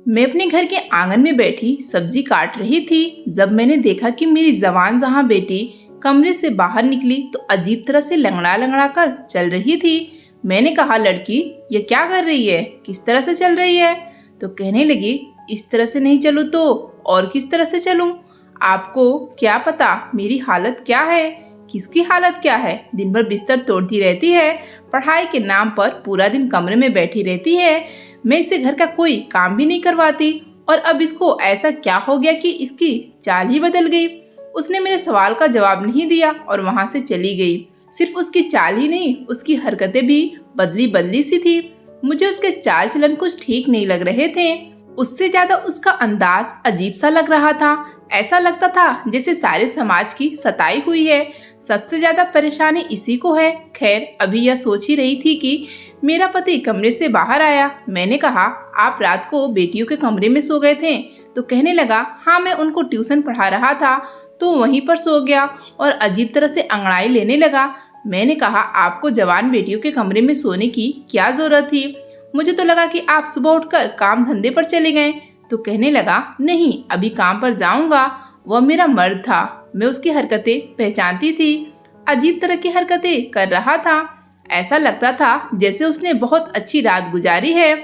मैं अपने घर के आंगन में बैठी सब्जी काट रही थी जब मैंने देखा कि मेरी जवान जहां बेटी कमरे से बाहर निकली तो अजीब तरह से लंगड़ा लंगड़ा कर चल रही थी। मैंने कहा, लड़की ये क्या कर रही है, किस तरह से चल रही है? तो कहने लगी, इस तरह से नहीं चलूँ तो और किस तरह से चलूँ? आपको क्या पता मेरी हालत क्या है, किसकी हालत क्या है। दिन भर बिस्तर तोड़ती रहती है, पढ़ाई के नाम पर पूरा दिन कमरे में बैठी रहती है। मैं इससे घर का कोई काम भी नहीं करवाती और अब इसको ऐसा क्या हो गया कि इसकी चाल ही बदल गई। उसने मेरे सवाल का जवाब नहीं दिया और वहां से चली गई। सिर्फ उसकी चाल ही नहीं, उसकी हरकतें भी बदली बदली सी थी। मुझे उसके चाल चलन कुछ ठीक नहीं लग रहे थे। उससे ज्यादा उसका अंदाज अजीब सा लग रहा था। ऐसा लगता था जैसे सारे समाज की सताई हुई है। सबसे ज्यादा परेशानी इसी को है। खैर, अभी यह सोच ही रही थी कि मेरा पति कमरे से बाहर आया। मैंने कहा, आप रात को बेटियों के कमरे में सो गए थे? तो कहने लगा, हाँ, मैं उनको ट्यूशन पढ़ा रहा था तो वहीं पर सो गया और अजीब तरह से अंगड़ाई लेने लगा। मैंने कहा, आपको जवान बेटियों के कमरे में सोने की क्या जरूरत थी? मुझे तो लगा कि आप सुबह उठकर काम धंधे पर चले गए। तो कहने लगा, नहीं, अभी काम पर जाऊंगा। वह मेरा मर्द था, मैं उसकी हरकतें पहचानती थी। अजीब तरह की हरकतें कर रहा था। ऐसा लगता था जैसे उसने बहुत अच्छी रात गुजारी है।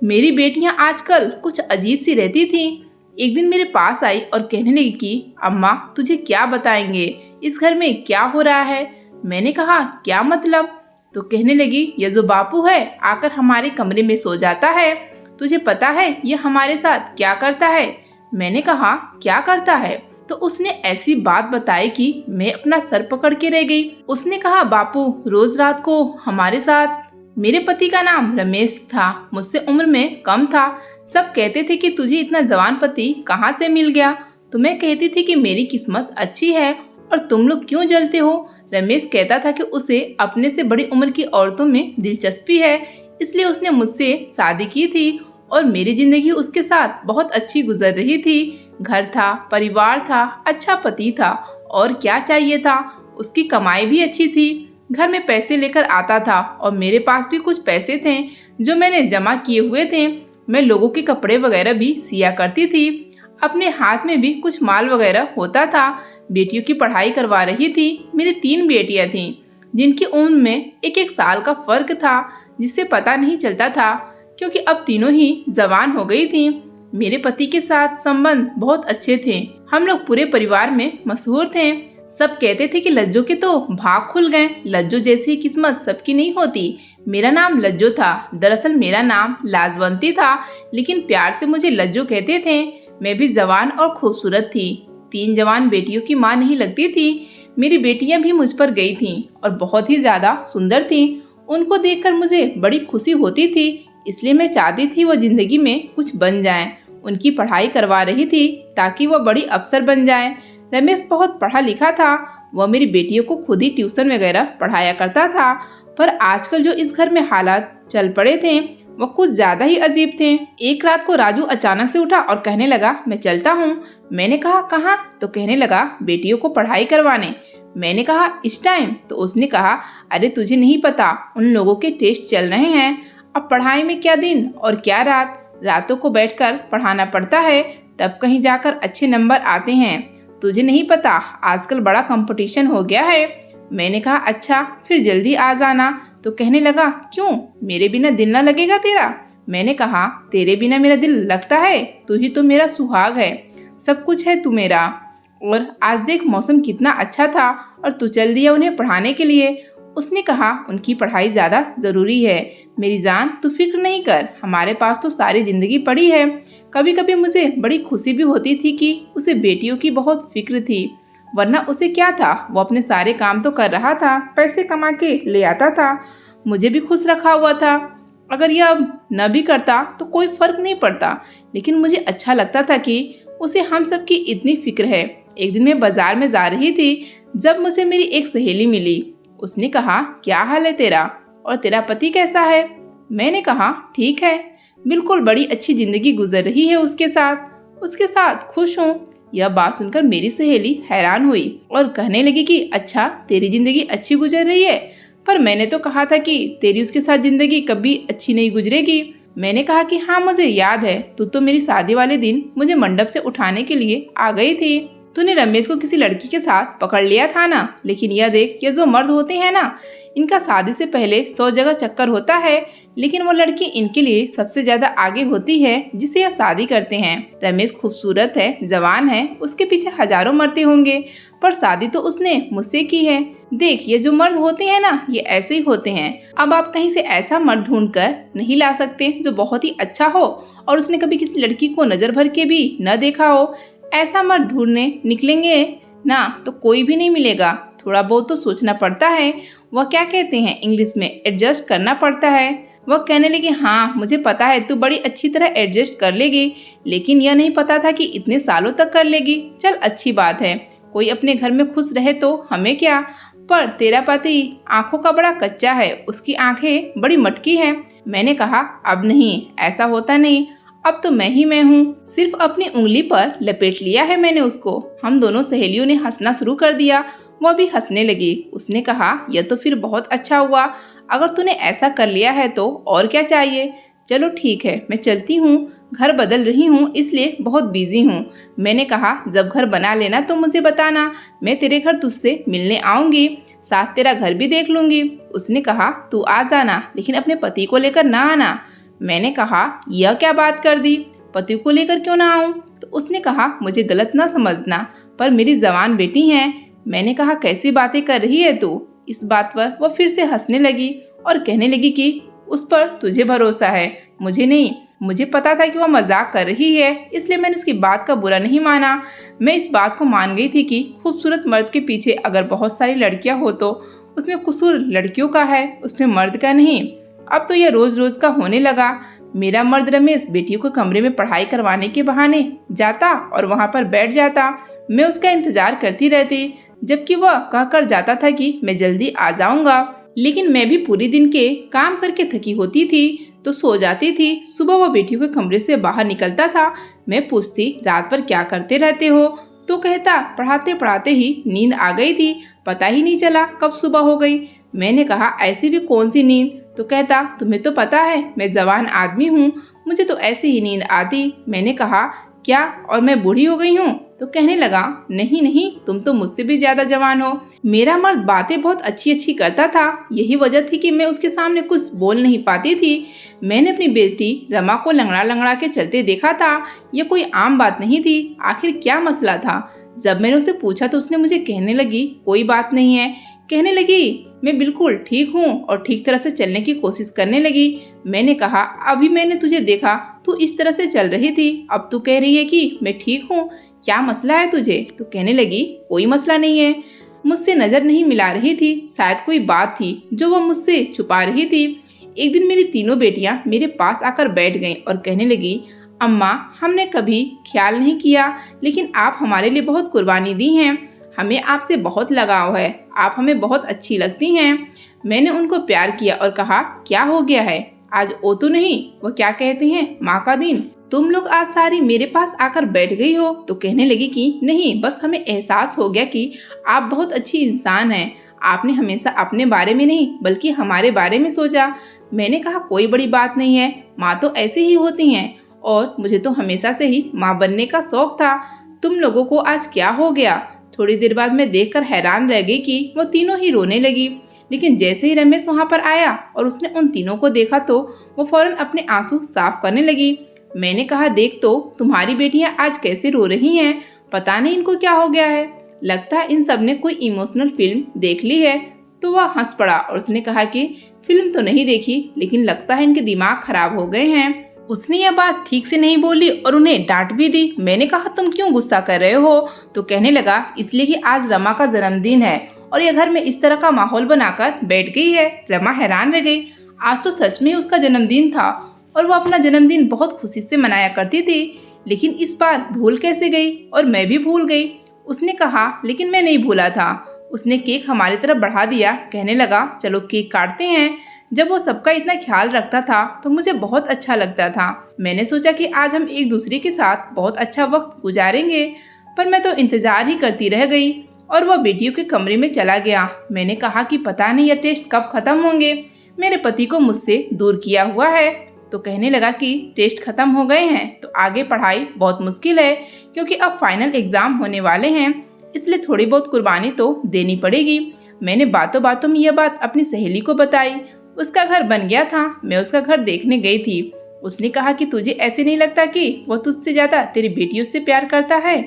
मेरी बेटियां आजकल कुछ अजीब सी रहती थीं। एक दिन मेरे पास आई और कहने लगी कि अम्मा, तुझे क्या बताएंगे, इस घर में क्या हो रहा है? मैंने कहा, क्या मतलब? तो कहने लगी, ये जो बापू है आकर हमारे कमरे में सो जाता है। तुझे पता है ये हमारे साथ क्या करता है? मैंने कहा, क्या करता है? तो उसने ऐसी बात बताई कि मैं अपना सर पकड़ के रह गई। उसने कहा, बापू रोज रात को हमारे साथ। मेरे पति का नाम रमेश था, मुझसे उम्र में कम था। सब कहते थे कि तुझे इतना जवान पति कहाँ से मिल गया? तो मैं कहती थी कि मेरी किस्मत अच्छी है और तुम लोग क्यों जलते हो? रमेश कहता था कि उसे अपने से बड़ी उम्र की औरतों में दिलचस्पी है, इसलिए उसने मुझसे शादी की थी और मेरी जिंदगी उसके साथ बहुत अच्छी गुजर रही थी। घर था, परिवार था, अच्छा पति था, और क्या चाहिए था? उसकी कमाई भी अच्छी थी, घर में पैसे लेकर आता था और मेरे पास भी कुछ पैसे थे जो मैंने जमा किए हुए थे। मैं लोगों के कपड़े वगैरह भी सिया करती थी। अपने हाथ में भी कुछ माल वगैरह होता था। बेटियों की पढ़ाई करवा रही थी। मेरी 3 बेटियां थीं जिनकी उम्र में एक एक साल का फर्क था, जिससे पता नहीं चलता था क्योंकि अब तीनों ही जवान हो गई थीं। मेरे पति के साथ संबंध बहुत अच्छे थे। हम लोग पूरे परिवार में मशहूर थे। सब कहते थे कि लज्जो के तो भाग खुल गए। लज्जो जैसी किस्मत सबकी नहीं होती। मेरा नाम लज्जो था। दरअसल मेरा नाम लाजवंती था, लेकिन प्यार से मुझे लज्जो कहते थे। मैं भी जवान और खूबसूरत थी। 3 जवान बेटियों की मां नहीं लगती थी। मेरी बेटियां भी मुझ पर गई थीं और बहुत ही ज्यादा सुंदर थीं। उनको देखकर मुझे बड़ी खुशी होती थी, इसलिए मैं चाहती थी वो जिंदगी में कुछ बन जाएं। उनकी पढ़ाई करवा रही थी ताकि वह बड़ी अफसर बन जाएं। रमेश बहुत पढ़ा लिखा था। वह मेरी बेटियों को खुद ही ट्यूशन वगैरह पढ़ाया करता था। पर आजकल जो इस घर में हालात चल पड़े थे वो कुछ ज्यादा ही अजीब थे। एक रात को राजू अचानक से उठा और कहने लगा, मैं चलता हूँ। मैंने कहा, कहाँ? तो कहने लगा, बेटियों को पढ़ाई करवाने। मैंने कहा, इस टाइम? तो उसने कहा, अरे तुझे नहीं पता, उन लोगों के टेस्ट चल रहे हैं। अब पढ़ाई में क्या दिन और क्या रात, रातों को बैठकर पढ़ाना पड़ता है, तब कहीं जाकर अच्छे नंबर आते हैं। तुझे नहीं पता, आजकल बड़ा कंपटीशन हो गया है। मैंने कहा, अच्छा, फिर जल्दी आ जाना। तो कहने लगा, क्यों, मेरे बिना दिल न लगेगा तेरा? मैंने कहा, तेरे बिना मेरा दिल लगता है? तू ही तो मेरा सुहाग है, सब कुछ है तू मेरा। और आज देख मौसम कितना अच्छा था और तू चल दिया उन्हें पढ़ाने के लिए। उसने कहा, उनकी पढ़ाई ज़्यादा ज़रूरी है। मेरी जान, तू फिक्र नहीं कर, हमारे पास तो सारी ज़िंदगी पड़ी है। कभी कभी मुझे बड़ी खुशी भी होती थी कि उसे बेटियों की बहुत फिक्र थी, वरना उसे क्या था, वो अपने सारे काम तो कर रहा था, पैसे कमा के ले आता था, मुझे भी खुश रखा हुआ था। अगर यह अब न भी करता तो कोई फर्क नहीं पड़ता, लेकिन मुझे अच्छा लगता था कि उसे हम सब की इतनी फिक्र है। एक दिन मैं बाजार में जा रही थी जब मुझे मेरी एक सहेली मिली। उसने कहा, क्या हाल है तेरा, और तेरा पति कैसा है? मैंने कहा, ठीक है, बिल्कुल बड़ी अच्छी जिंदगी गुजर रही है उसके साथ खुश हूँ। यह बात सुनकर मेरी सहेली हैरान हुई और कहने लगी कि अच्छा, तेरी जिंदगी अच्छी गुजर रही है, पर मैंने तो कहा था कि तेरी उसके साथ जिंदगी कभी अच्छी नहीं गुजरेगी। मैंने कहा कि हाँ मुझे याद है, तू तो मेरी शादी वाले दिन मुझे मंडप से उठाने के लिए आ गई थी। तूने रमेश को किसी लड़की के साथ पकड़ लिया था ना। लेकिन यह देख, ये जो मर्द होते हैं ना, इनका शादी से पहले 100 जगह चक्कर होता है, लेकिन वो लड़की इनके लिए सबसे ज्यादा आगे होती है जिसे यह शादी करते हैं। रमेश खूबसूरत है, जवान है, उसके पीछे हजारों मरते होंगे, पर शादी तो उसने मुझसे की है। देख, ये जो मर्द होते हैं ना, ये ऐसे ही होते हैं। अब आप कहीं से ऐसा मर्द ढूंढ कर नहीं ला सकते जो बहुत ही अच्छा हो और उसने कभी किसी लड़की को नजर भर के भी न देखा हो। ऐसा मर्द ढूंढने निकलेंगे ना तो कोई भी नहीं मिलेगा। थोड़ा बहुत तो सोचना पड़ता है। वह क्या कहते हैं इंग्लिश में, एडजस्ट करना पड़ता है। वह कहने लगी, हाँ मुझे पता है तू बड़ी अच्छी तरह एडजस्ट कर लेगी, लेकिन यह नहीं पता था कि इतने सालों तक कर लेगी। चल अच्छी बात है, कोई अपने घर में खुश रहे तो हमें क्या। पर तेरा पति आंखों का बड़ा कच्चा है, उसकी आंखें बड़ी मटकी हैं। मैंने कहा, अब नहीं, ऐसा होता नहीं, अब तो मैं ही मैं हूँ। सिर्फ अपनी उंगली पर लपेट लिया है मैंने उसको। हम दोनों सहेलियों ने हंसना शुरू कर दिया। वह भी हंसने लगी। उसने कहा, यह तो फिर बहुत अच्छा हुआ, अगर तूने ऐसा कर लिया है तो और क्या चाहिए। चलो ठीक है, मैं चलती हूँ, घर बदल रही हूँ इसलिए बहुत बिजी हूँ। मैंने कहा, जब घर बना लेना तो मुझे बताना, मैं तेरे घर तुझसे मिलने आऊंगी, साथ तेरा घर भी देख लूंगी। उसने कहा, तू आ जाना, लेकिन अपने पति को लेकर ना आना। मैंने कहा, यह क्या बात कर दी, पति को लेकर क्यों ना आऊं। तो उसने कहा, मुझे गलत ना समझना, पर मेरी जवान बेटी है। मैंने कहा, कैसी बातें कर रही है तू। इस बात पर वह फिर से हंसने लगी और कहने लगी कि उस पर तुझे भरोसा है, मुझे नहीं। मुझे पता था कि वह मजाक कर रही है, इसलिए मैंने उसकी बात का बुरा नहीं माना। मैं इस बात को मान गई थी कि खूबसूरत मर्द के पीछे अगर बहुत सारी लड़कियां हो तो उसमें कसूर लड़कियों का है, उसमें मर्द का नहीं। अब तो यह रोज रोज का होने लगा। मेरा मर्द रमेश बेटियों को कमरे में पढ़ाई करवाने के बहाने जाता और वहां पर बैठ जाता। मैं उसका इंतजार करती रहती, जबकि वह कहकर जाता था कि मैं जल्दी आ जाऊंगा। लेकिन मैं भी पूरी दिन के काम करके थकी होती थी तो सो जाती थी। सुबह वह बेटियों के कमरे से बाहर निकलता था। मैं पूछती, रात पर क्या करते रहते हो। तो कहता, पढ़ाते पढ़ाते ही नींद आ गई थी, पता ही नहीं चला कब सुबह हो गई। मैंने कहा, ऐसी भी कौन सी नींद। तो कहता, तुम्हें तो पता है मैं जवान आदमी हूँ, मुझे तो ऐसे ही नींद आती। मैंने कहा, क्या और मैं बूढ़ी हो गई हूँ। तो कहने लगा, नहीं नहीं, तुम तो मुझसे भी ज्यादा जवान हो। मेरा मर्द बातें बहुत अच्छी अच्छी करता था, यही वजह थी कि मैं उसके सामने कुछ बोल नहीं पाती थी। मैंने अपनी बेटी रमा को लंगड़ा लंगड़ा के चलते देखा था। यह कोई आम बात नहीं थी। आखिर क्या मसला था। जब मैंने उसे पूछा तो उसने मुझे कहने लगी, कोई बात नहीं है। कहने लगी, मैं बिल्कुल ठीक हूँ और ठीक तरह से चलने की कोशिश करने लगी। मैंने कहा, अभी मैंने तुझे देखा, तू इस तरह से चल रही थी, अब तू कह रही है कि मैं ठीक हूँ, क्या मसला है तुझे। तो कहने लगी, कोई मसला नहीं है। मुझसे नजर नहीं मिला रही थी, शायद कोई बात थी जो वह मुझसे छुपा रही थी। एक दिन मेरी तीनों बेटियां मेरे पास आकर बैठ गईं और कहने लगी, अम्मा, हमने कभी ख्याल नहीं किया, लेकिन आप हमारे लिए बहुत कुर्बानी दी हैं, हमें आपसे बहुत लगाव है, आप हमें बहुत अच्छी लगती हैं। मैंने उनको प्यार किया और कहा, क्या हो गया है, आज ओ तो नहीं, वो क्या कहते हैं, माँ का दिन, तुम लोग आज सारी मेरे पास आकर बैठ गई हो। तो कहने लगी कि नहीं, बस हमें एहसास हो गया कि आप बहुत अच्छी इंसान हैं, आपने हमेशा अपने बारे में नहीं बल्कि हमारे बारे में सोचा। मैंने कहा, कोई बड़ी बात नहीं है, माँ तो ऐसे ही होती हैं और मुझे तो हमेशा से ही माँ बनने का शौक था। तुम लोगों को आज क्या हो गया। थोड़ी देर बाद मैं देखकर हैरान रह गई कि वो तीनों ही रोने लगी। लेकिन जैसे ही रमेश वहाँ पर आया और उसने उन तीनों को देखा तो वो फौरन अपने आंसू साफ करने लगी। मैंने कहा, देख तो तुम्हारी बेटियां आज कैसे रो रही हैं, पता नहीं इनको क्या हो गया है, लगता है इन सब ने कोई इमोशनल फिल्म देख ली है। तो वह हंस पड़ा और उसने कहा कि फिल्म तो नहीं देखी, लेकिन लगता है इनके दिमाग खराब हो गए हैं। उसने यह बात ठीक से नहीं बोली और उन्हें डांट भी दी। मैंने कहा, तुम क्यों गुस्सा कर रहे हो। तो कहने लगा, इसलिए कि आज रमा का जन्मदिन है और यह घर में इस तरह का माहौल बनाकर बैठ गई है। रमा हैरान रह गई, आज तो सच में उसका जन्मदिन था और वो अपना जन्मदिन बहुत खुशी से मनाया करती थी, लेकिन इस बार भूल कैसे गई और मैं भी भूल गई। उसने कहा, लेकिन मैं नहीं भूला था। उसने केक हमारी तरफ बढ़ा दिया, कहने लगा, चलो केक काटते हैं। जब वो सबका इतना ख्याल रखता था तो मुझे बहुत अच्छा लगता था। मैंने सोचा कि आज हम एक दूसरे के साथ बहुत अच्छा वक्त गुजारेंगे, पर मैं तो इंतजार ही करती रह गई और वह बेटियों के कमरे में चला गया। मैंने कहा कि पता नहीं यह टेस्ट कब खत्म होंगे, मेरे पति को मुझसे दूर किया हुआ है। तो कहने लगा कि टेस्ट खत्म हो गए हैं तो आगे पढ़ाई बहुत मुश्किल है, क्योंकि अब फाइनल एग्जाम होने वाले हैं, इसलिए थोड़ी बहुत कुर्बानी तो देनी पड़ेगी। मैंने बातों बातों में यह बात अपनी सहेली को बताई। उसका घर बन गया था, मैं उसका घर देखने गई थी। उसने कहा कि तुझे ऐसे नहीं लगता कि वह तुझसे ज्यादा तेरी बेटियों से प्यार करता है?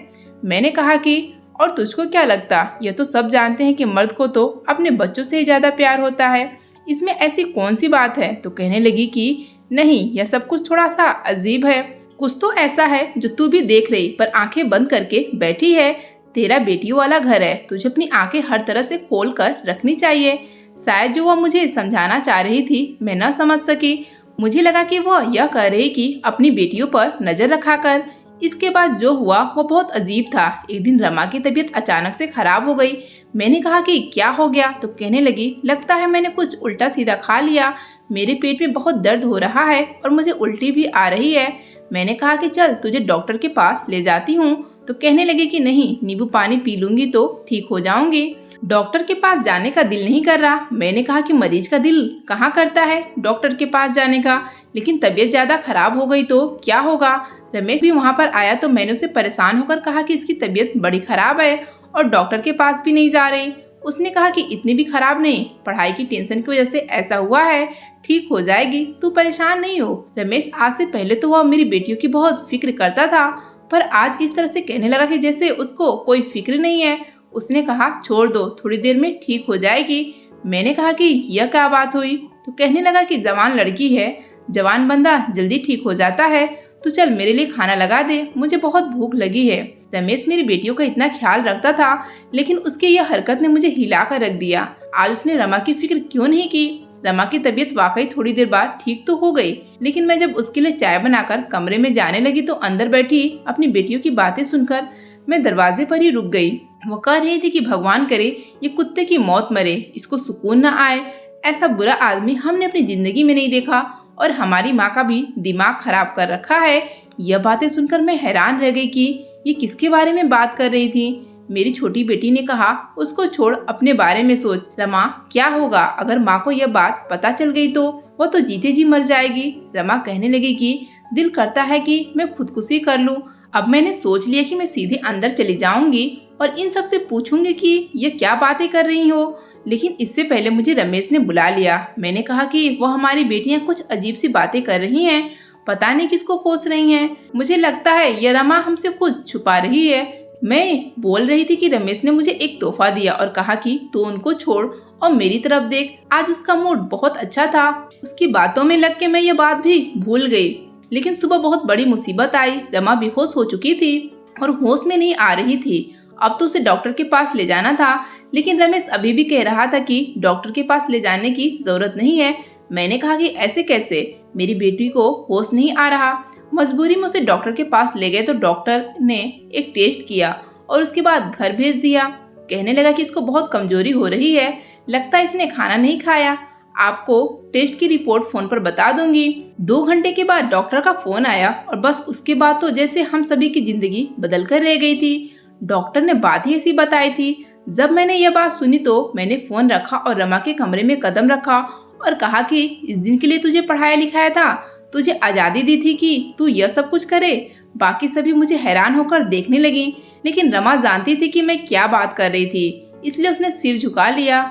मैंने कहा कि और तुझको क्या लगता, यह तो सब जानते हैं कि मर्द को तो अपने बच्चों से ही ज्यादा प्यार होता है, इसमें ऐसी कौन सी बात है? तो कहने लगी कि नहीं, यह सब कुछ थोड़ा सा अजीब है, कुछ तो ऐसा है जो तू भी देख रही पर आंखें बंद करके बैठी है। तेरा बेटियों वाला घर है, तुझे अपनी आंखें हर तरह से खोल कर रखनी चाहिए। शायद जो वह मुझे समझाना चाह रही थी मैं न समझ सकी। मुझे लगा कि वह यह कह रही कि अपनी बेटियों पर नजर रखा कर। इसके बाद जो हुआ वो बहुत अजीब था। एक दिन रमा की तबीयत अचानक से खराब हो गई। मैंने कहा कि क्या हो गया? तो कहने लगी, लगता है मैंने कुछ उल्टा सीधा खा लिया, मेरे पेट में बहुत दर्द हो रहा है और मुझे उल्टी भी आ रही है। मैंने कहा कि चल तुझे डॉक्टर के पास ले जाती हूँ। तो कहने लगी कि नहीं, नींबू पानी पी लूंगी तो ठीक हो जाऊंगी, डॉक्टर के पास जाने का दिल नहीं कर रहा। मैंने कहा कि मरीज का दिल कहाँ करता है डॉक्टर के पास जाने का, लेकिन तबीयत ज्यादा खराब हो गई तो क्या होगा? रमेश भी वहाँ पर आया तो मैंने उसे परेशान होकर कहा कि इसकी तबीयत बड़ी खराब है और डॉक्टर के पास भी नहीं जा रही। उसने कहा कि इतनी भी खराब नहीं, पढ़ाई की टेंशन की वजह से ऐसा हुआ है, ठीक हो जाएगी, तू परेशान नहीं हो। रमेश आज से पहले तो वह मेरी बेटियों की बहुत फिक्र करता था, पर आज इस तरह से कहने लगा कि जैसे उसको कोई फिक्र नहीं है। उसने कहा छोड़ दो, थोड़ी देर में ठीक हो जाएगी। मैंने कहा कि यह क्या बात हुई? तो कहने लगा कि जवान लड़की है, जवान बंदा जल्दी ठीक हो जाता है, तो चल मेरे लिए खाना लगा दे, मुझे बहुत भूख लगी है। रमेश मेरी बेटियों का इतना ख्याल रखता था, लेकिन उसकी यह हरकत ने मुझे हिला कर रख दिया। आज उसने रमा की फिक्र क्यों नहीं की? रमा की तबीयत वाकई थोड़ी देर बाद ठीक तो हो गई, लेकिन मैं जब उसके लिए चाय बनाकर कमरे में जाने लगी तो अंदर बैठी अपनी बेटियों की बातें सुनकर मैं दरवाजे पर ही रुक गई। वो कह रही थी कि भगवान करे ये कुत्ते की मौत मरे, इसको सुकून न आए, ऐसा बुरा आदमी हमने अपनी जिंदगी में नहीं देखा और हमारी माँ का भी दिमाग खराब कर रखा है। यह बातें सुनकर मैं हैरान रह गई कि ये किसके बारे में बात कर रही थी। मेरी छोटी बेटी ने कहा, उसको छोड़, अपने बारे में सोच। रमा, क्या होगा अगर माँ को यह बात पता चल गई तो? वो तो जीते जी मर जाएगी। रमा कहने लगी कि दिल करता है कि मैं खुदकुशी कर लूं। अब मैंने सोच लिया कि मैं सीधे अंदर चली जाऊंगी और इन सब से पूछूंगी कि ये क्या बातें कर रही हो। लेकिन इससे पहले मुझे रमेश ने बुला लिया। मैंने कहा कि वो हमारी बेटियां कुछ अजीब सी बातें कर रही हैं, पता नहीं किसको कोस रही हैं। मुझे लगता है ये रमा हमसे कुछ छुपा रही है। मैं बोल रही थी कि रमेश ने मुझे एक तोहफा दिया और कहा कि तू उनको छोड़ और मेरी तरफ देख। आज उसका मूड बहुत अच्छा था। उसकी बातों में लग के मैं ये बात भी भूल गई। लेकिन सुबह बहुत बड़ी मुसीबत आई। रमा बेहोश हो चुकी थी और होश में नहीं आ रही थी। अब तो उसे डॉक्टर के पास ले जाना था, लेकिन रमेश अभी भी कह रहा था कि डॉक्टर के पास ले जाने की जरूरत नहीं है। मैंने कहा कि ऐसे कैसे, मेरी बेटी को होश नहीं आ रहा। मजबूरी में उसे डॉक्टर के पास ले गए तो डॉक्टर ने एक टेस्ट किया और उसके बाद घर भेज दिया। कहने लगा कि इसको बहुत कमजोरी हो रही है, लगता है इसने खाना नहीं खाया, आपको टेस्ट की रिपोर्ट फोन पर बता दूंगी। 2 घंटे के बाद डॉक्टर का फोन आया और बस उसके बाद तो जैसे हम सभी की जिंदगी बदल कर रह गई थी। डॉक्टर ने बात ही ऐसी बताई थी। जब मैंने यह बात सुनी तो मैंने फोन रखा और रमा के कमरे में कदम रखा और कहा कि इस दिन के लिए तुझे पढ़ाया लिखाया था, तुझे आजादी दी थी कि तू यह सब कुछ करे। बाकी सभी मुझे हैरान होकर देखने लगी, लेकिन रमा जानती थी कि मैं क्या बात कर रही थी, इसलिए उसने सिर झुका लिया,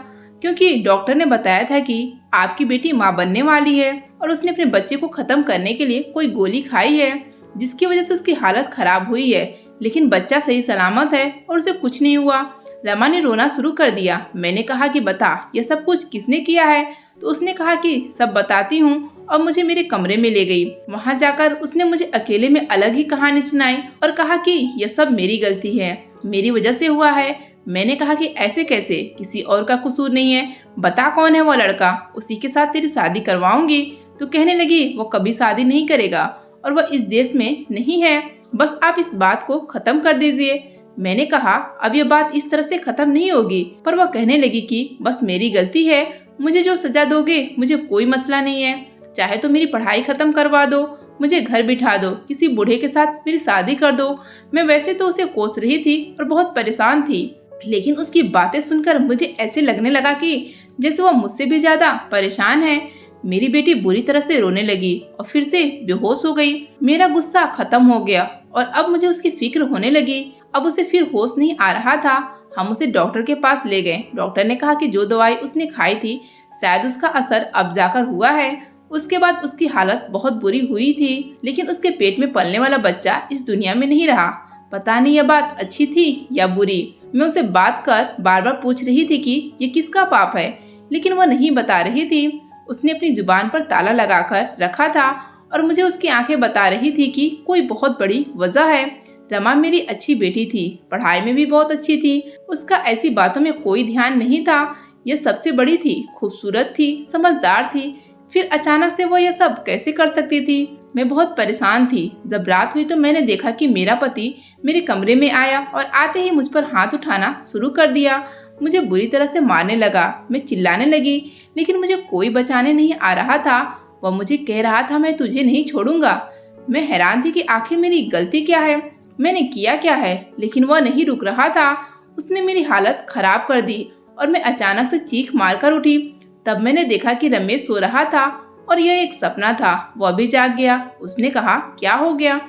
क्योंकि डॉक्टर ने बताया था कि आपकी बेटी माँ बनने वाली है और उसने अपने बच्चे को खत्म करने के लिए कोई गोली खाई है, जिसकी वजह से उसकी हालत खराब हुई है, लेकिन बच्चा सही सलामत है और उसे कुछ नहीं हुआ। रमा ने रोना शुरू कर दिया। मैंने कहा कि बता यह सब कुछ किसने किया है? तो उसने कहा कि सब बताती हूँ, और मुझे मेरे कमरे में ले गई। वहाँ जाकर उसने मुझे अकेले में अलग ही कहानी सुनाई और कहा कि यह सब मेरी गलती है, मेरी वजह से हुआ है। मैंने कहा कि ऐसे कैसे, किसी और का कसूर नहीं है, बता कौन है वो लड़का, उसी के साथ तेरी शादी करवाऊंगी। तो कहने लगी वो कभी शादी नहीं करेगा और वह इस देश में नहीं है, बस आप इस बात को खत्म कर दीजिए। मैंने कहा अब यह बात इस तरह से खत्म नहीं होगी, पर वह कहने लगी कि बस मेरी गलती है, मुझे जो सजा दोगे मुझे कोई मसला नहीं है, चाहे तो मेरी पढ़ाई खत्म करवा दो, मुझे घर बिठा दो, किसी बूढ़े के साथ मेरी शादी कर दो। मैं वैसे तो उसे कोस रही थी और बहुत परेशान थी, लेकिन उसकी बातें सुनकर मुझे ऐसे लगने लगा कि जैसे वह मुझसे भी ज्यादा परेशान है। मेरी बेटी बुरी तरह से रोने लगी और फिर से बेहोश हो गई। मेरा गुस्सा खत्म हो गया और अब मुझे उसकी फिक्र होने लगी। अब उसे फिर होश नहीं आ रहा था। हम उसे डॉक्टर के पास ले गए। डॉक्टर ने कहा कि जो दवाई उसने खाई थी शायद उसका असर अब जाकर हुआ है। उसके बाद उसकी हालत बहुत बुरी हुई थी, लेकिन उसके पेट में पलने वाला बच्चा इस दुनिया में नहीं रहा। पता नहीं यह बात अच्छी थी या बुरी। मैं उसे बात कर बार बार पूछ रही थी कि ये किसका पाप है, लेकिन वह नहीं बता रही थी। उसने अपनी जुबान पर ताला लगाकर रखा था और मुझे उसकी आंखें बता रही थी कि कोई बहुत बड़ी वजह है। रमा मेरी अच्छी बेटी थी, पढ़ाई में भी बहुत अच्छी थी। उसका ऐसी बातों में कोई ध्यान नहीं था। यह सबसे बड़ी थी, खूबसूरत थी, समझदार थी। फिर अचानक से वो यह सब कैसे कर सकती थी? मैं बहुत परेशान थी। जब रात हुई तो मैंने देखा कि मेरा पति मेरे कमरे में आया और आते ही मुझ पर हाथ उठाना शुरू कर दिया। मुझे बुरी तरह से मारने लगा। मैं चिल्लाने लगी, लेकिन मुझे कोई बचाने नहीं आ रहा था। वह मुझे कह रहा था मैं तुझे नहीं छोड़ूंगा। मैं हैरान थी कि आखिर मेरी गलती क्या है, मैंने किया क्या है, लेकिन वह नहीं रुक रहा था। उसने मेरी हालत खराब कर दी और मैं अचानक से चीख मारकर उठी। तब मैंने देखा कि रमेश सो रहा था और यह एक सपना था। वह भी जाग गया। उसने कहा क्या हो गया?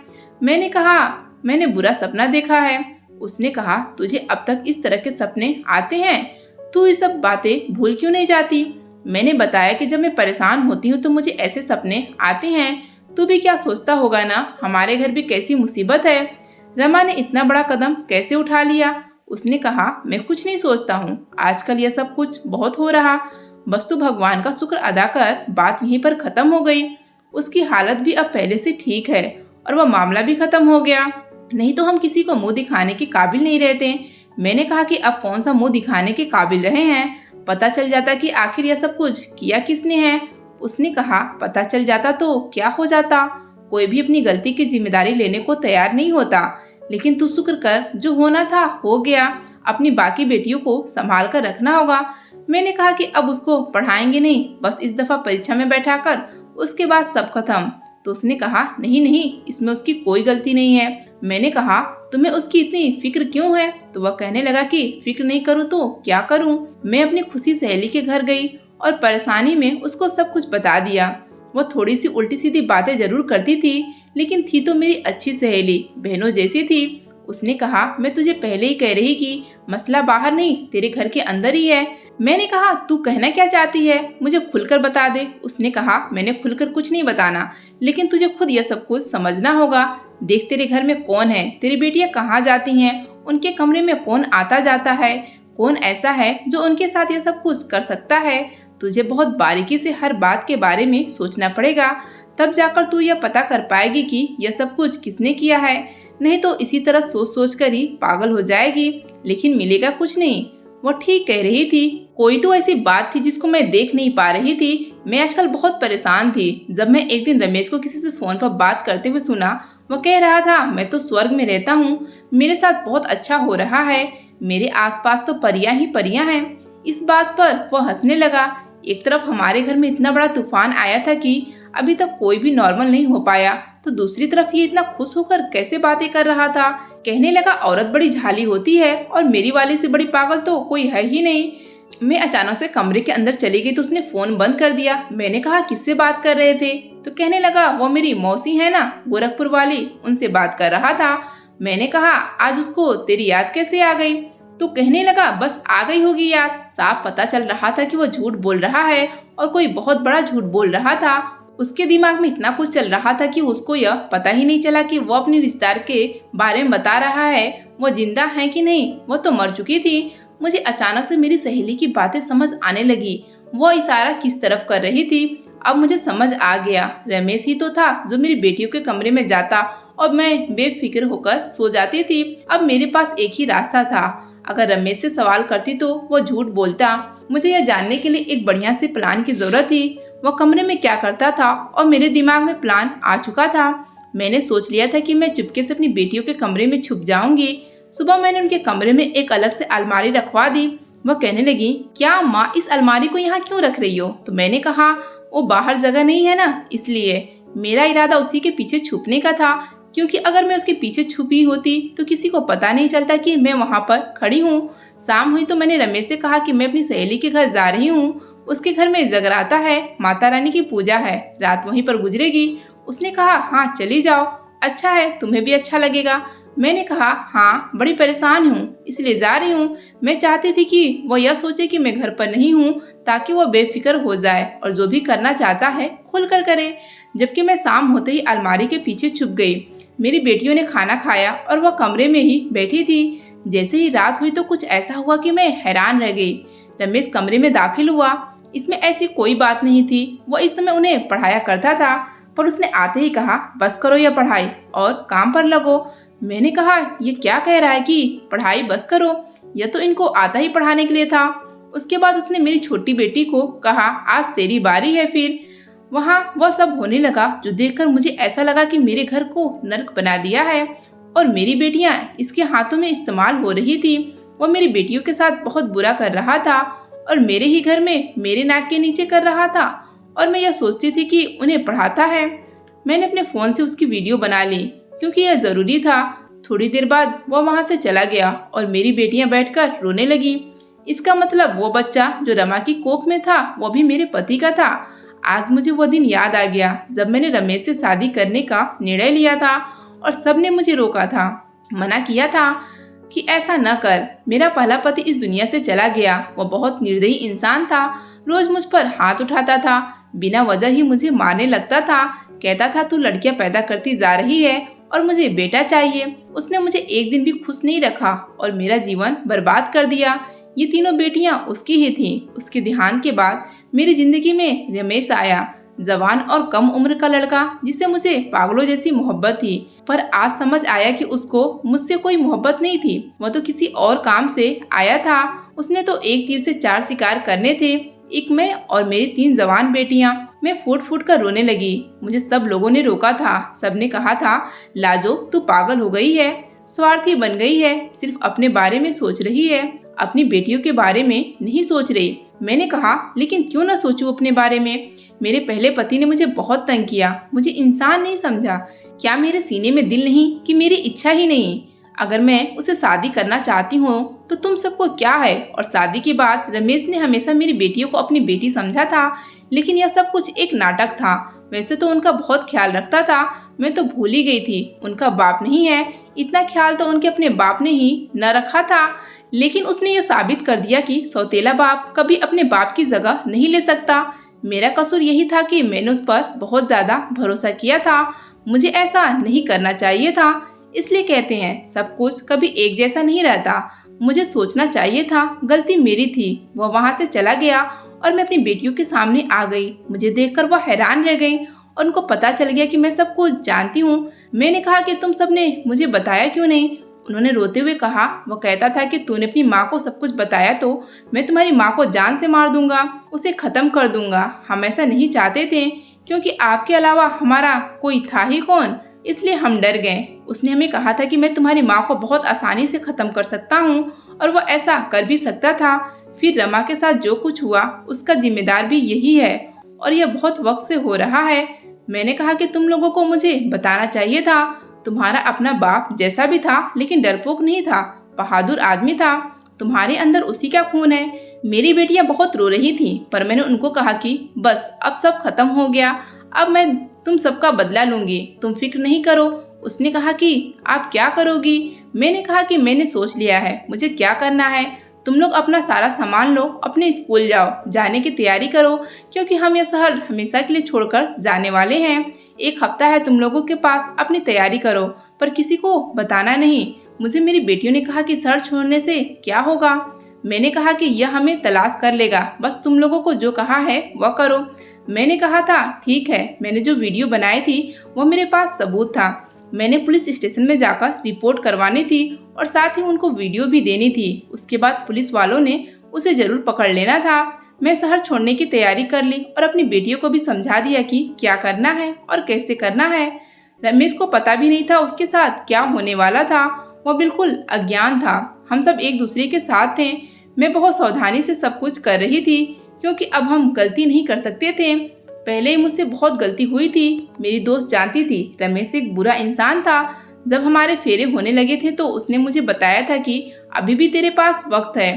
मैंने कहा मैंने बुरा सपना देखा है। उसने कहा तुझे अब तक इस तरह के सपने आते हैं? तू ये सब बातें भूल क्यों नहीं जाती? मैंने बताया कि जब मैं परेशान होती हूँ तो मुझे ऐसे सपने आते हैं। तू भी क्या सोचता होगा ना, हमारे घर भी कैसी मुसीबत है। रमा ने इतना बड़ा कदम कैसे उठा लिया? उसने कहा मैं कुछ नहीं सोचता हूँ, आजकल यह सब कुछ बहुत हो रहा। बस तू भगवान का शुक्र अदा कर। बात यहीं पर खत्म हो गई। उसकी हालत भी अब पहले से ठीक है और वह मामला भी खत्म हो गया। नहीं तो हम किसी को मुंह दिखाने के काबिल नहीं रहते। मैंने कहा कि अब कौन सा मुंह दिखाने के काबिल रहे हैं, पता चल जाता कि आखिर यह सब कुछ किया किसने है। उसने कहा पता चल जाता तो क्या हो जाता, कोई भी अपनी गलती की जिम्मेदारी लेने को तैयार नहीं होता। लेकिन तू शुक्र कर, जो होना था हो गया। अपनी बाकी बेटियों को संभाल कर रखना होगा। मैंने कहा कि अब उसको पढ़ाएंगे नहीं, बस इस दफा परीक्षा में बैठाकर, उसके बाद सब खत्म। तो उसने कहा नहीं नहीं, इसमें उसकी कोई गलती नहीं है। मैंने कहा तुम्हें उसकी इतनी फिक्र क्यों है? तो वह कहने लगा कि फिक्र नहीं करूँ तो क्या करूँ। मैं अपनी खुशी सहेली के घर गई और परेशानी में उसको सब कुछ बता दिया। वह थोड़ी सी उल्टी सीधी बातें जरूर करती थी, लेकिन थी तो मेरी अच्छी सहेली, बहनों जैसी थी। उसने कहा मैं तुझे पहले ही कह रही कि मसला बाहर नहीं तेरे घर के अंदर ही है। मैंने कहा तू कहना क्या चाहती है, मुझे खुलकर बता दे। उसने कहा मैंने खुलकर कुछ नहीं बताना, लेकिन तुझे खुद यह सब कुछ समझना होगा। देख तेरे घर में कौन है, तेरी बेटियां कहाँ जाती हैं, उनके कमरे में कौन आता जाता है, कौन ऐसा है जो उनके साथ यह सब कुछ कर सकता है। तुझे बहुत बारीकी से हर बात के बारे में सोचना पड़ेगा, तब जाकर तू यह पता कर पाएगी कि यह सब कुछ किसने किया है। नहीं तो इसी तरह सोच सोच कर ही पागल हो जाएगी, लेकिन मिलेगा कुछ नहीं। वो ठीक कह रही थी। कोई तो ऐसी बात थी जिसको मैं देख नहीं पा रही थी। मैं आजकल बहुत परेशान थी। जब मैं एक दिन रमेश को किसी से फोन पर बात करते हुए सुना, वो कह रहा था मैं तो स्वर्ग में रहता हूँ, मेरे साथ बहुत अच्छा हो रहा है, मेरे आसपास तो परियां ही परियां हैं। इस बात पर वह हंसने लगा। एक तरफ हमारे घर में इतना बड़ा तूफान आया था कि अभी तक कोई भी नॉर्मल नहीं हो पाया, तो दूसरी तरफ ये इतना खुश होकर कैसे बातें कर रहा था। कहने लगा औरत बड़ी झाली होती है और मेरी वाली से बड़ी पागल तो कोई है ही नहीं। मैं अचानक से कमरे के अंदर चली गई तो उसने फोन बंद कर दिया। मैंने कहा किससे बात कर रहे थे? तो कहने लगा वो मेरी मौसी है ना, गोरखपुर वाली, उनसे बात कर रहा था। मैंने कहा आज उसको तेरी याद कैसे आ गई? तो कहने लगा बस आ गई होगी याद। साफ पता चल रहा था कि वो झूठ बोल रहा है और कोई बहुत बड़ा झूठ बोल रहा था। उसके दिमाग में इतना कुछ चल रहा था कि उसको यह पता ही नहीं चला कि वो अपने रिश्तेदार के बारे में बता रहा है। वो जिंदा है कि नहीं, वो तो मर चुकी थी। मुझे अचानक से मेरी सहेली की बातें समझ आने लगी। वो इशारा किस तरफ कर रही थी अब मुझे समझ आ गया। रमेश ही तो था जो मेरी बेटियों के कमरे में जाता और मैं बेफिक्र होकर सो जाती थी। अब मेरे पास एक ही रास्ता था, अगर रमेश से सवाल करती तो वो झूठ बोलता। मुझे यह जानने के लिए एक बढ़िया से प्लान की जरूरत थी। वह कमरे में क्या करता था और मेरे दिमाग में प्लान आ चुका था। मैंने सोच लिया था कि मैं चुपके से अपनी बेटियों के कमरे में छुप जाऊंगी। सुबह मैंने उनके कमरे में एक अलग से अलमारी रखवा दी। वह कहने लगी क्या माँ इस अलमारी को यहाँ क्यों रख रही हो? तो मैंने कहा वो बाहर जगह नहीं है ना, इसलिए। मेरा इरादा उसी के पीछे छुपने का था, क्योंकि अगर मैं उसके पीछे छुपी होती तो किसी को पता नहीं चलता कि मैं वहाँ पर खड़ी हूँ। शाम हुई तो मैंने रमेश से कहा कि मैं अपनी सहेली के घर जा रही हूँ। उसके घर में जगराता है, माता रानी की पूजा है, रात वहीं पर गुजरेगी। उसने कहा हाँ चली जाओ, अच्छा है, तुम्हें भी अच्छा लगेगा। मैंने कहा हाँ बड़ी परेशान हूँ इसलिए जा रही हूँ। मैं चाहती थी कि वह यह सोचे कि मैं घर पर नहीं हूँ ताकि वह बेफिक्र हो जाए और जो भी करना चाहता है खुलकर करे। जबकि मैं शाम होते ही अलमारी के पीछे छुप गई। मेरी बेटियों ने खाना खाया और वह कमरे में ही बैठी थी। जैसे ही रात हुई तो कुछ ऐसा हुआ कि मैं हैरान रह गई। रमेश कमरे में दाखिल हुआ। इसमें ऐसी कोई बात नहीं थी, वह इस समय उन्हें पढ़ाया करता था, पर उसने आते ही कहा बस करो यह पढ़ाई और काम पर लगो। मैंने कहा ये क्या कह रहा है कि पढ़ाई बस करो, यह तो इनको आता ही पढ़ाने के लिए था। उसके बाद उसने मेरी छोटी बेटी को कहा आज तेरी बारी है। फिर वहाँ वह सब होने लगा जो देखकर मुझे ऐसा लगा कि मेरे घर को नर्क बना दिया है और मेरी बेटियां इसके हाथों में इस्तेमाल हो रही थी। वह मेरी बेटियों के साथ बहुत बुरा कर रहा था और मेरे ही घर में मेरे नाक के नीचे कर रहा था और मैं यह सोचती थी कि उन्हें पढ़ाता है। मैंने अपने फोन से उसकी वीडियो बना ली क्योंकि यह जरूरी था। थोड़ी देर बाद वह वहाँ से चला गया और मेरी बेटियां बैठकर रोने लगी। इसका मतलब वो बच्चा जो रमा की कोख में था वो भी मेरे पति का था। आज मुझे वो दिन याद आ गया जब मैंने रमेश से शादी करने का निर्णय लिया था और सबने मुझे रोका था, मना किया था कि ऐसा न कर। मेरा पहला पति इस दुनिया से चला गया। वह बहुत निर्दयी इंसान था, रोज मुझ पर हाथ उठाता था, बिना वजह ही मुझे मारने लगता था, कहता था तू लड़कियां पैदा करती जा रही है और मुझे बेटा चाहिए। उसने मुझे एक दिन भी खुश नहीं रखा और मेरा जीवन बर्बाद कर दिया। ये तीनों बेटियां उसकी ही थीं। उसके देहांत के बाद मेरी जिंदगी में रमेश आया, जवान और कम उम्र का लड़का जिसे मुझे पागलों जैसी मोहब्बत थी। पर आज समझ आया कि उसको मुझसे कोई मोहब्बत नहीं थी, वह तो किसी और काम से आया था। उसने तो एक तीर से चार शिकार करने थे, एक मैं और मेरी तीन जवान बेटियां। मैं फूट फूट कर रोने लगी। मुझे सब लोगों ने रोका था। सबने कहा था लाजो तू पागल हो गई है, स्वार्थी बन गई है, सिर्फ अपने बारे में सोच रही है, अपनी बेटियों के बारे में नहीं सोच रही। मैंने कहा लेकिन क्यों न सोचूं अपने बारे में। मेरे पहले पति ने मुझे बहुत तंग किया, मुझे इंसान नहीं समझा। क्या मेरे सीने में दिल नहीं कि मेरी इच्छा ही नहीं? अगर मैं उसे शादी करना चाहती हूँ तो तुम सबको क्या है? और शादी के बाद रमेश ने हमेशा मेरी बेटियों को अपनी बेटी समझा था, लेकिन यह सब कुछ एक नाटक था। वैसे तो उनका बहुत ख्याल रखता था, मैं तो भूल ही गई थी उनका बाप नहीं है। इतना ख्याल तो उनके अपने बाप ने ही न रखा था। लेकिन उसने ये साबित कर दिया कि सौतेला बाप कभी अपने बाप की जगह नहीं ले सकता। मेरा कसूर यही था कि मैंने उस पर बहुत ज्यादा भरोसा किया था। मुझे ऐसा नहीं करना चाहिए था। इसलिए कहते हैं सब कुछ कभी एक जैसा नहीं रहता। मुझे सोचना चाहिए था, गलती मेरी थी। वह वहाँ से चला गया और मैं अपनी बेटियों के सामने आ गई। मुझे देखकर वह हैरान रह गई और उनको पता चल गया कि मैं सब कुछ जानती हूँ। मैंने कहा कि तुम सबने मुझे बताया क्यों नहीं? उन्होंने रोते हुए कहा वो कहता था कि तूने अपनी माँ को सब कुछ बताया तो मैं तुम्हारी माँ को जान से मार दूंगा, उसे खत्म कर दूंगा। हम ऐसा नहीं चाहते थे क्योंकि आपके अलावा हमारा कोई था ही कौन, इसलिए हम डर गए। उसने हमें कहा था कि मैं तुम्हारी माँ को बहुत आसानी से खत्म कर सकता हूँ और वो ऐसा कर भी सकता था। फिर रमा के साथ जो कुछ हुआ उसका जिम्मेदार भी यही है और यह बहुत वक्त से हो रहा है। मैंने कहा कि तुम लोगों को मुझे बताना चाहिए था। तुम्हारा अपना बाप जैसा भी था लेकिन डरपोक नहीं था, बहादुर आदमी था। तुम्हारे अंदर उसी का खून है। मेरी बेटियां बहुत रो रही थीं, पर मैंने उनको कहा कि बस अब सब खत्म हो गया, अब मैं तुम सबका बदला लूंगी, तुम फिक्र नहीं करो। उसने कहा कि आप क्या करोगी? मैंने कहा कि मैंने सोच लिया है मुझे क्या करना है। तुम लोग अपना सारा सामान लो, अपने स्कूल जाओ, जाने की तैयारी करो क्योंकि हम यह शहर हमेशा के लिए छोड़कर जाने वाले हैं। एक हफ्ता है तुम लोगों के पास, अपनी तैयारी करो पर किसी को बताना नहीं। मुझे मेरी बेटियों ने कहा कि शहर छोड़ने से क्या होगा? मैंने कहा कि यह हमें तलाश कर लेगा, बस तुम लोगों को जो कहा है वह करो। मैंने कहा था ठीक है। मैंने जो वीडियो बनाई थी वो मेरे पास सबूत था। मैंने पुलिस स्टेशन में जाकर रिपोर्ट करवानी थी और साथ ही उनको वीडियो भी देनी थी। उसके बाद पुलिस वालों ने उसे जरूर पकड़ लेना था। मैं शहर छोड़ने की तैयारी कर ली और अपनी बेटियों को भी समझा दिया कि क्या करना है और कैसे करना है। रमेश को पता भी नहीं था उसके साथ क्या होने वाला था, वह बिल्कुल अज्ञान था। हम सब एक दूसरे के साथ थे। मैं बहुत सावधानी से सब कुछ कर रही थी क्योंकि अब हम गलती नहीं कर सकते थे। पहले ही मुझसे बहुत गलती हुई थी। मेरी दोस्त जानती थी रमेश एक बुरा इंसान था। जब हमारे फेरे होने लगे थे तो उसने मुझे बताया था कि अभी भी तेरे पास वक्त है।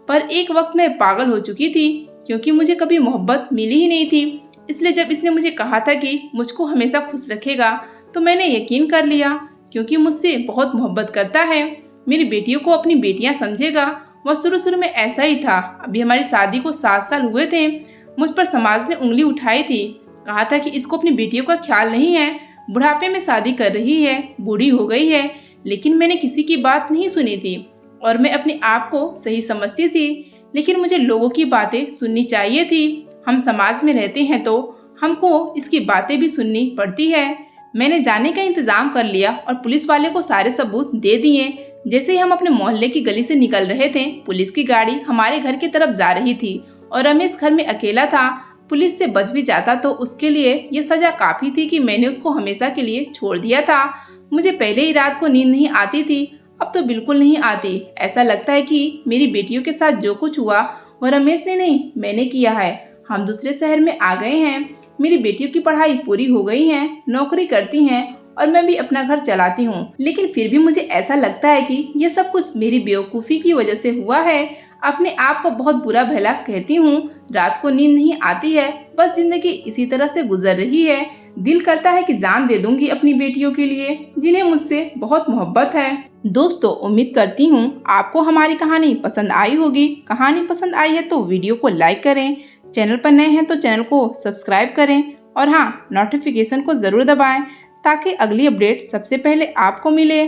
पर एक वक्त मैं पागल हो चुकी थी। क्योंकि मुझे कभी मोहब्बत मिली ही नहीं थी। इसलिए जब इसने मुझे कहा था कि मुझको हमेशा खुश रखेगा तो मैंने यकीन कर लिया, क्योंकि मुझसे बहुत मोहब्बत करता है। मेरी बेटियों को अपनी बेटियां समझेगा। वह शुरू में ऐसा ही था। अभी हमारी शादी को 7 साल हुए थे। मुझ पर समाज ने उंगली उठाई थी, कहा था कि इसको अपनी बेटियों का ख्याल नहीं है, बुढ़ापे में शादी कर रही है, बूढ़ी हो गई है। लेकिन मैंने किसी की बात नहीं सुनी थी और मैं अपने आप को सही समझती थी। लेकिन मुझे लोगों की बातें सुननी चाहिए थी। हम समाज में रहते हैं तो हमको इसकी बातें भी सुननी पड़ती है। मैंने जाने का इंतजाम कर लिया और पुलिस वाले को सारे सबूत दे दिए। जैसे ही हम अपने मोहल्ले की गली से निकल रहे थे, पुलिस की गाड़ी हमारे घर की तरफ जा रही थी और रमेश घर में अकेला था। पुलिस से बच भी जाता तो उसके लिए ये सजा काफी थी कि मैंने उसको हमेशा के लिए छोड़ दिया था। मुझे पहले ही रात को नींद नहीं आती थी, अब तो बिल्कुल नहीं आती। ऐसा लगता है कि मेरी बेटियों के साथ जो कुछ हुआ वह रमेश ने नहीं, मैंने किया है। हम दूसरे शहर में आ गए हैं, मेरी बेटियों की पढ़ाई पूरी हो गई है, नौकरी करती हैं और मैं भी अपना घर चलाती हूँ। लेकिन फिर भी मुझे ऐसा लगता है कि ये सब कुछ मेरी बेवकूफ़ी की वजह से हुआ है। अपने आप को बहुत बुरा भला कहती हूँ। रात को नींद नहीं आती है, बस जिंदगी इसी तरह से गुजर रही है। दिल करता है कि जान दे दूंगी अपनी बेटियों के लिए, जिन्हें मुझसे बहुत मोहब्बत है। दोस्तों, उम्मीद करती हूँ आपको हमारी कहानी पसंद आई होगी। कहानी पसंद आई है तो वीडियो को लाइक करें, चैनल पर नए हैं तो चैनल को सब्सक्राइब करें और हाँ, नोटिफिकेशन को ज़रूर दबाएं ताकि अगली अपडेट सबसे पहले आपको मिले।